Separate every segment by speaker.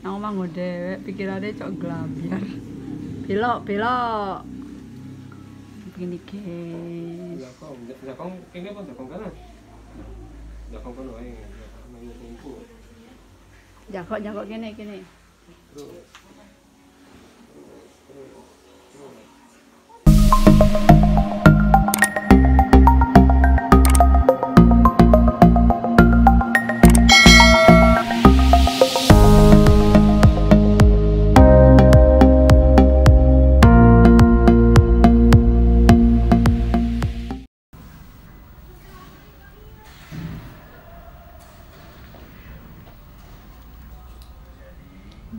Speaker 1: Nang mango dewek pikirane cok glabiar. Belok. Begini guys.
Speaker 2: Jakong kene apa jakong kanan? Jakong kono ae.
Speaker 1: Jakok kene.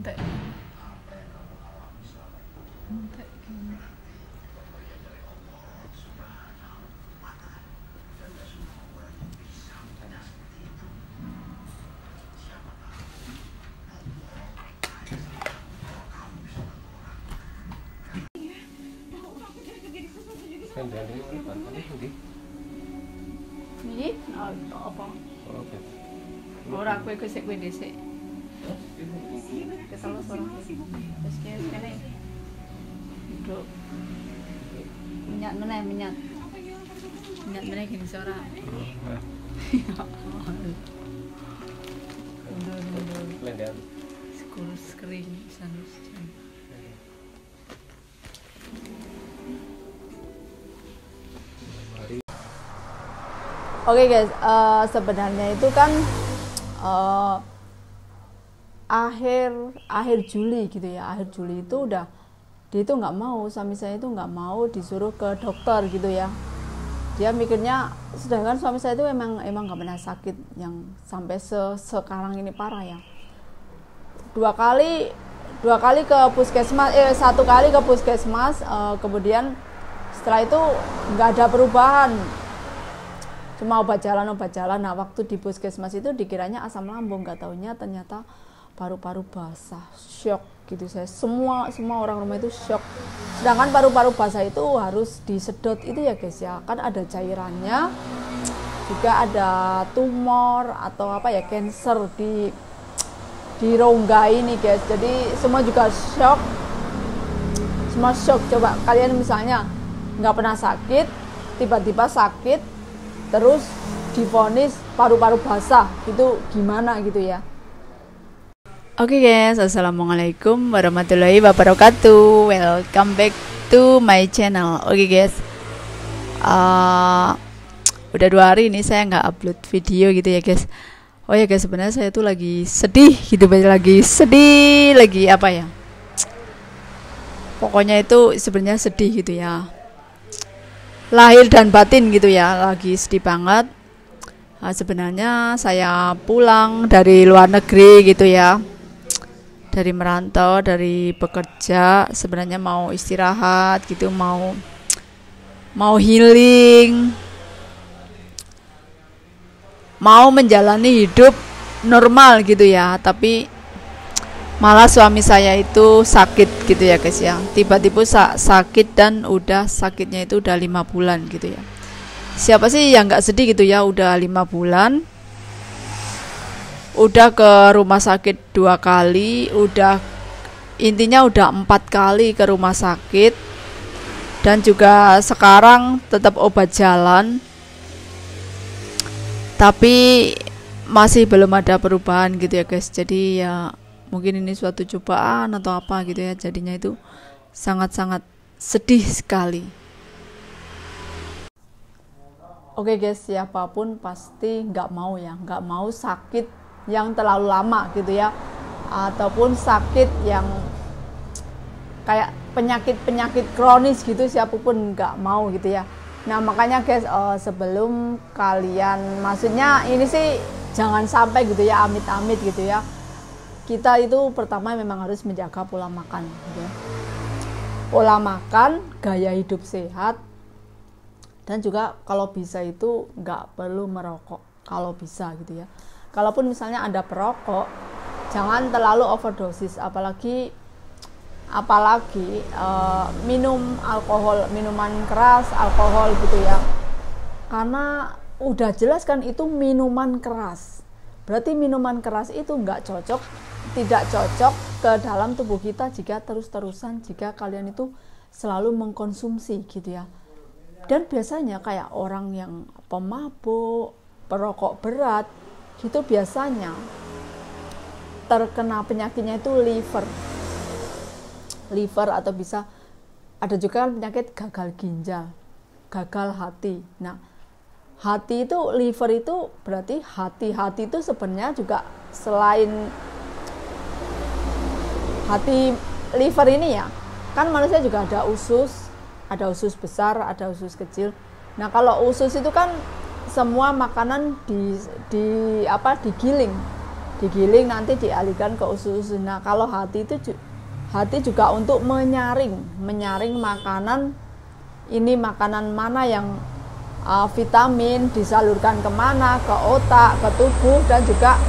Speaker 1: Entek gini. Ini apa? Ora kowe sik kowe dhisik. Keselok sorong. Terus kene. Duduk. Minyak meneh. Minyak meneh gini ora.
Speaker 2: Lendan.
Speaker 1: Kurus kering sanus. Oke guys, sebenarnya itu kan akhir Juli gitu ya. Akhir Juli itu udah dia itu nggak mau, suami saya itu nggak mau disuruh ke dokter gitu ya. Dia mikirnya, sedangkan suami saya itu emang nggak pernah sakit yang sampai sekarang ini parah ya. Dua kali ke puskesmas, satu kali ke puskesmas, kemudian setelah itu nggak ada perubahan. Cuma obat jalan. Nah waktu di puskesmas itu dikiranya asam lambung, nggak taunya ternyata paru-paru basah. Shock gitu saya, semua orang rumah itu shock. Sedangkan paru-paru basah itu harus disedot itu ya guys ya, kan ada cairannya, juga ada tumor atau apa ya, cancer di rongga ini guys. Jadi semua juga shock, Coba kalian misalnya nggak pernah sakit, tiba-tiba sakit terus divonis paru-paru basah, itu gimana gitu ya. Oke guys, assalamualaikum warahmatullahi wabarakatuh. Welcome back to my channel. Oke guys, udah 2 hari ini saya nggak upload video gitu ya guys. Oh ya guys, sebenarnya saya tuh lagi sedih gitu, lagi apa ya, pokoknya itu sebenarnya sedih gitu ya, lahir dan batin gitu ya, lagi sedih banget. Sebenarnya saya pulang dari luar negeri gitu ya, dari merantau, dari bekerja, sebenarnya mau istirahat gitu, mau healing, mau menjalani hidup normal gitu ya, tapi malah suami saya itu sakit gitu ya guys ya. Tiba-tiba sakit, dan udah sakitnya itu udah 5 bulan gitu ya. Siapa sih yang nggak sedih gitu ya, udah 5 bulan, udah ke rumah sakit 2 kali, intinya udah 4 kali ke rumah sakit, dan juga sekarang tetap obat jalan, tapi masih belum ada perubahan gitu ya guys. Jadi ya mungkin ini suatu cobaan atau apa gitu ya, jadinya itu sangat-sangat sedih sekali. Oke guys, siapapun pasti nggak mau sakit yang terlalu lama gitu ya, ataupun sakit yang kayak penyakit kronis gitu, siapapun nggak mau gitu ya. Nah makanya guys, sebelum kalian, maksudnya ini sih jangan sampai gitu ya, amit-amit gitu ya, kita itu pertama memang harus menjaga pola makan gitu ya. Pola makan, gaya hidup sehat, dan juga kalau bisa itu nggak perlu merokok kalau bisa gitu ya. Kalaupun misalnya Anda perokok, jangan terlalu overdosis, apalagi minum alkohol, minuman keras, alkohol gitu ya, karena udah jelas kan itu minuman keras, Berarti minuman keras itu tidak cocok ke dalam tubuh kita jika terus-terusan, jika kalian itu selalu mengkonsumsi gitu ya. Dan biasanya kayak orang yang pemabuk, perokok berat, gitu biasanya terkena penyakitnya itu liver atau bisa ada juga kan penyakit gagal ginjal, gagal hati. Nah, hati itu, liver itu berarti hati itu sebenarnya juga selain hati, liver ini ya, kan manusia juga ada usus besar, ada usus kecil. Nah, kalau usus itu kan semua makanan digiling nanti dialihkan ke usus. Nah, kalau hati juga untuk menyaring makanan, ini makanan mana yang vitamin disalurkan kemana, ke otak, ke tubuh. Dan juga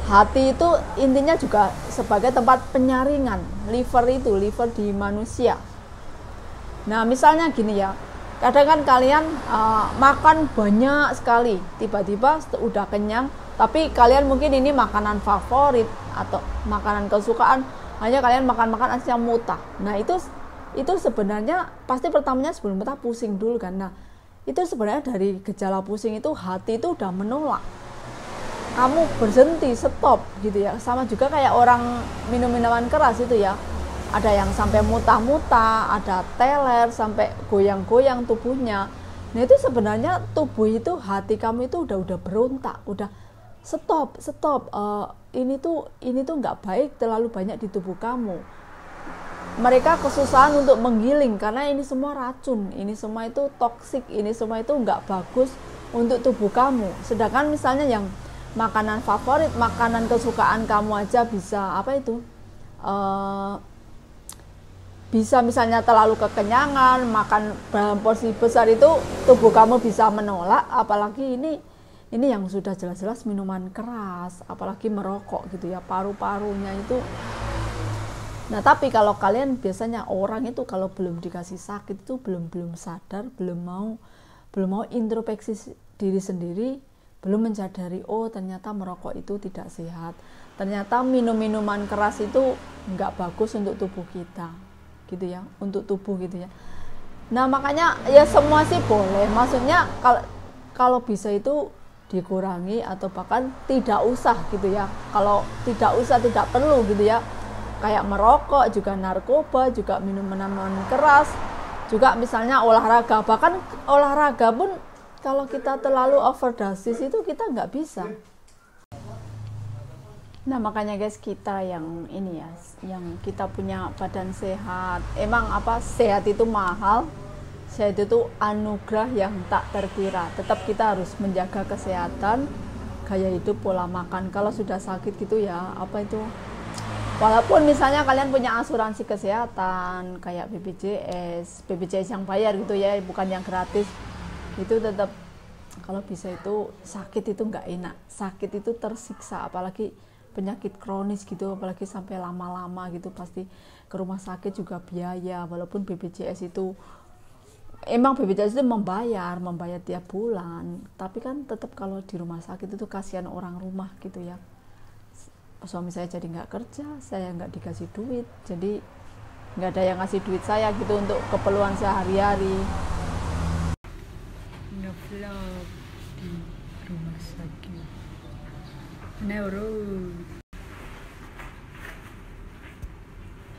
Speaker 1: hati itu intinya juga sebagai tempat penyaringan liver di manusia. Nah, misalnya gini ya, kadang kan kalian makan banyak sekali, tiba-tiba udah kenyang, tapi kalian mungkin ini makanan favorit atau makanan kesukaan, hanya kalian makan aslinya muntah. Nah, itu sebenarnya pasti pertamanya sebelum muntah pusing dulu kan. Nah, itu sebenarnya dari gejala pusing itu hati itu udah menolak kamu berhenti, stop gitu ya. Sama juga kayak orang minum minuman keras itu ya, ada yang sampai muntah-muntah, ada teler sampai goyang-goyang tubuhnya. Nah, itu sebenarnya tubuh itu, hati kamu itu udah berontak, udah stop, ini tuh nggak baik terlalu banyak di tubuh kamu. Mereka kesusahan untuk menggiling karena ini semua racun, ini semua itu toksik, ini semua itu nggak bagus untuk tubuh kamu. Sedangkan misalnya yang makanan favorit, makanan kesukaan kamu aja bisa bisa misalnya terlalu kekenyangan, makan dalam porsi besar itu tubuh kamu bisa menolak, apalagi ini yang sudah jelas-jelas minuman keras, apalagi merokok gitu ya, paru-parunya itu. Nah, tapi kalau kalian biasanya orang itu kalau belum dikasih sakit itu belum sadar, belum mau introspeksi diri sendiri, belum menyadari ternyata merokok itu tidak sehat, ternyata minuman keras itu nggak bagus untuk tubuh kita gitu ya, untuk tubuh gitu ya. Nah, makanya ya semua sih boleh, maksudnya kalau bisa itu dikurangi atau bahkan tidak usah gitu ya. Kalau tidak usah, tidak perlu gitu ya, kayak merokok, juga narkoba, juga minuman keras, juga misalnya olahraga. Bahkan olahraga pun kalau kita terlalu overdosis itu kita nggak bisa. Nah, makanya guys, kita yang ini ya, yang kita punya badan sehat, emang sehat itu mahal, sehat itu anugerah yang tak terkira. Tetap kita harus menjaga kesehatan, gaya hidup, pola makan. Kalau sudah sakit gitu ya, walaupun misalnya kalian punya asuransi kesehatan kayak BPJS yang bayar gitu ya, bukan yang gratis, itu tetap kalau bisa itu sakit itu nggak enak, sakit itu tersiksa, apalagi penyakit kronis gitu, apalagi sampai lama-lama gitu, pasti ke rumah sakit juga biaya. Walaupun BPJS itu membayar tiap bulan, tapi kan tetap kalau di rumah sakit itu kasihan orang rumah gitu ya. Suami saya jadi nggak kerja, saya nggak dikasih duit, jadi nggak ada yang ngasih duit saya gitu untuk keperluan sehari-hari. Ngevlog di rumah sakit neuro,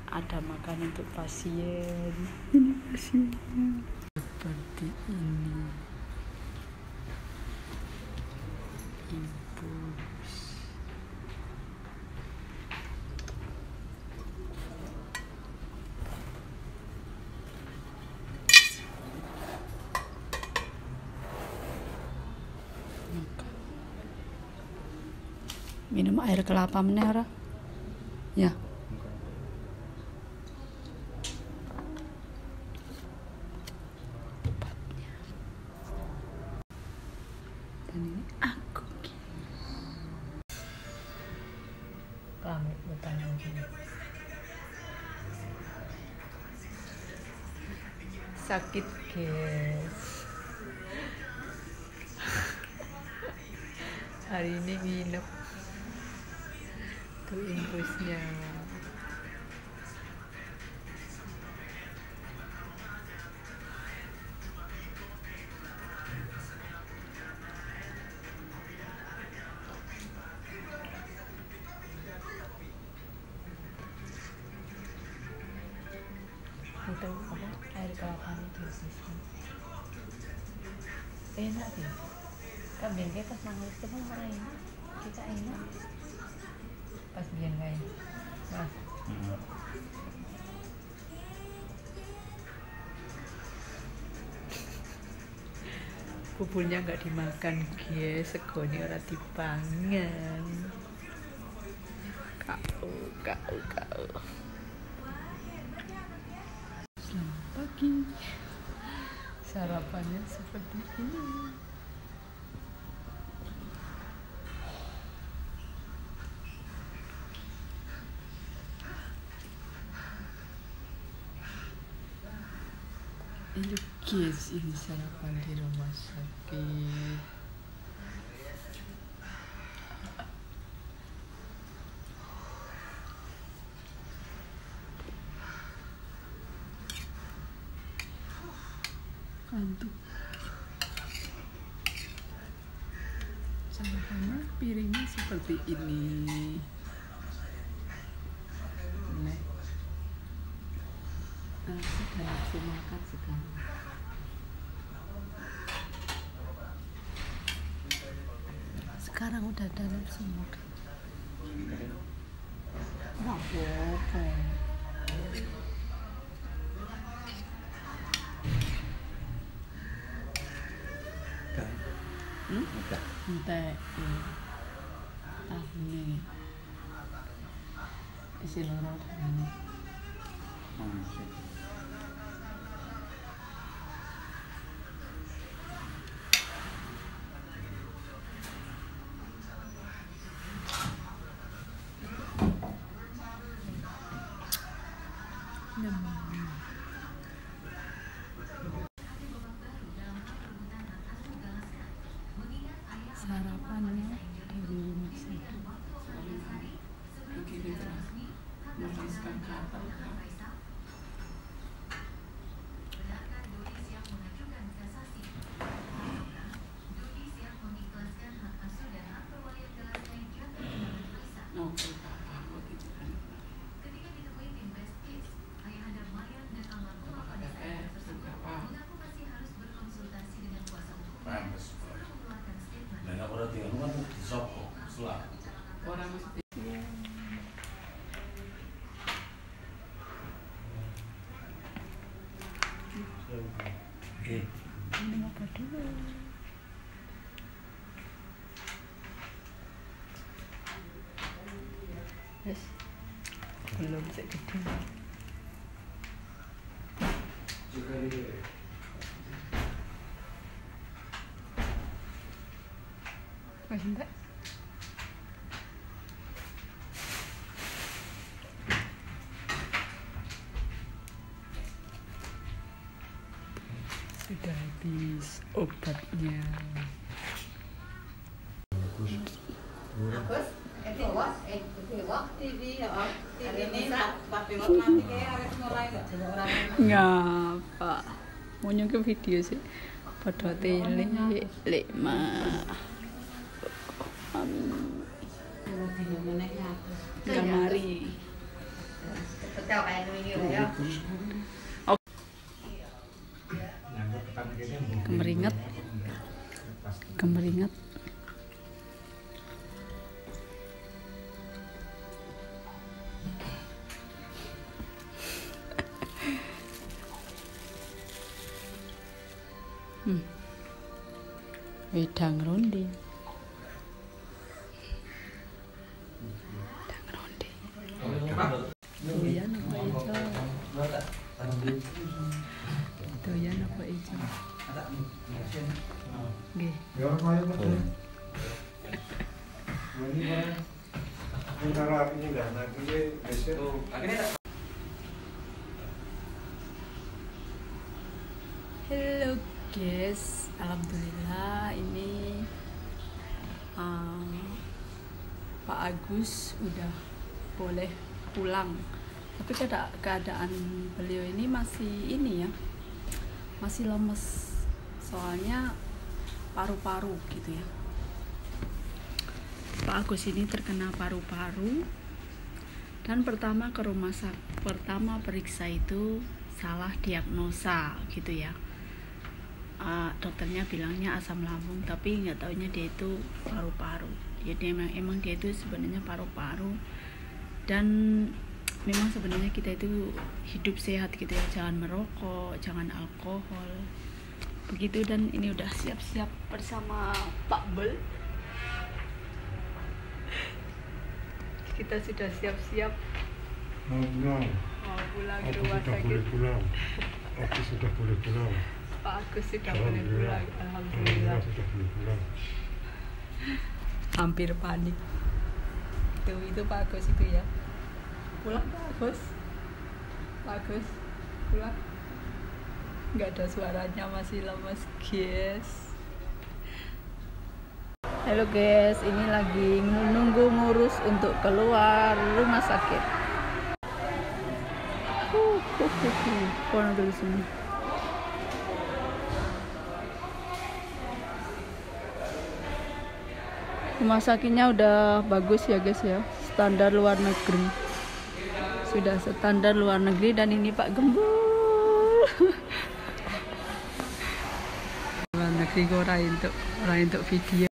Speaker 1: ada makanan untuk pasien. Ini pasiennya seperti ini, ibu. Minum air kelapa meneh ora? Ya. Dan ini aku. Kami bertanya gini. Sakit, guys.
Speaker 3: Hari ini nginep tuh infusnya. Itu apa, air kelapanya dihabisin, enak deh. Kan biar kita pas nangis itu kan orang enak, kita enak pas biar kayak mas. Bubulnya nggak dimakan guys, segoni ora dipangan. Kau. Selamat pagi. Sarapannya seperti ini. Ini guys, ini sarapan di rumah sakit. Kantuk. Sarapannya piringnya seperti ini. Sudah nafsu makan sekarang. Sekarang udah ada nafsu makan. Nggak apa-apa. Entek. Ini isi loro ini. Sarapannya dari rumah sakit. Begini lah, menuliskan kata. Orang mesti ini apa dulu? Yes, belum segede. Mas enggak? Sudah habis obatnya. Ngapa? Mau nyungke video sih. Pada tele lima. Kamari. Kemeringat. Wedang ronde. Doyan apa ijo? Doyan apa ijo? Nggih. Hello guys, alhamdulillah ini
Speaker 1: Pak Agus udah boleh pulang, tapi keadaan beliau ini masih masih lemes, soalnya paru-paru gitu ya. Pak Agus ini terkena paru-paru, dan pertama ke rumah sakit, pertama periksa itu salah diagnosa gitu ya. Dokternya bilangnya asam lambung, tapi nggak taunya dia itu paru-paru. Jadi emang dia itu sebenarnya paru-paru, dan memang sebenarnya kita itu hidup sehat gitu ya, jangan merokok, jangan alkohol begitu. Dan ini udah siap-siap bersama Pak Bel, kita sudah siap-siap
Speaker 4: mau
Speaker 1: pulang ke
Speaker 4: aku
Speaker 1: rumah
Speaker 4: sudah
Speaker 1: sakit.
Speaker 4: boleh pulang. Aku sudah boleh pulang.
Speaker 1: Pak Agus sudah boleh pulang, alhamdulillah.
Speaker 4: Sudah boleh pulang.
Speaker 1: Hampir panik itu Pak Agus itu ya. Pulang Pak Agus, pulang, nggak ada suaranya, masih lemes guys. Halo guys, ini lagi menunggu ngurus untuk keluar rumah sakit. Kono dulu sini. Rumah sakitnya udah bagus ya guys ya, standar luar negeri. Sudah standar luar negeri. Dan ini Pak Gembul. Luar negeri orang untuk video.